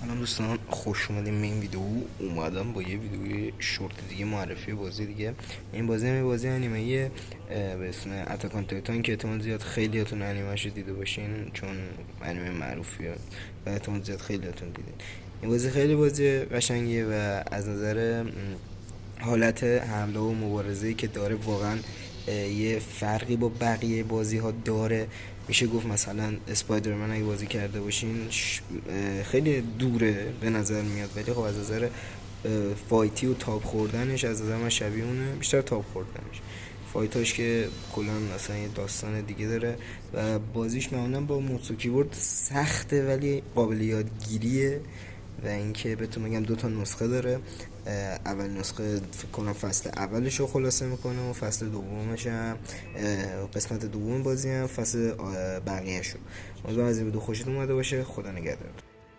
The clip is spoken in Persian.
سلام دوستان، خوش اومدیم به این ویدیو. اومدم با یه ویدیوی شورت دیگه، معرفی بازی دیگه. این بازی انیمه‌ایه به اسم اتاک آن تایتان که احتمال زیاد خیلیاتون انیمه‌شو دیده باشین، چون انیمه معروفیه و احتمال زیاد خیلیاتون دیدین. این بازی خیلی بازی قشنگیه و از نظر حالت حمله و مبارزه‌ای که داره واقعا یه فرقی با بقیه بازی ها داره. میشه گفت مثلا اسپایدرمن اگه بازی کرده باشین خیلی دوره به نظر میاد، ولی خب از نظر فایتی و تاب خوردنش از نظر من شبیه اونه، بیشتر تاب خوردنش. فایتاش که کلا اصلا یه داستان دیگه داره و بازیش معمولا با موس و کیبورد سخته ولی قابل یادگیریه. و اینکه بهتون بگم 2 نسخه داره. اول نسخه فکر کنم فصل اولش رو خلاصه میکنه و فصل دومش هم قسمت دوم بازی هم فصل بقیه‌شو. امیدوارم از این ویدیو خوشتون اومده باشه. خدا نگهدار.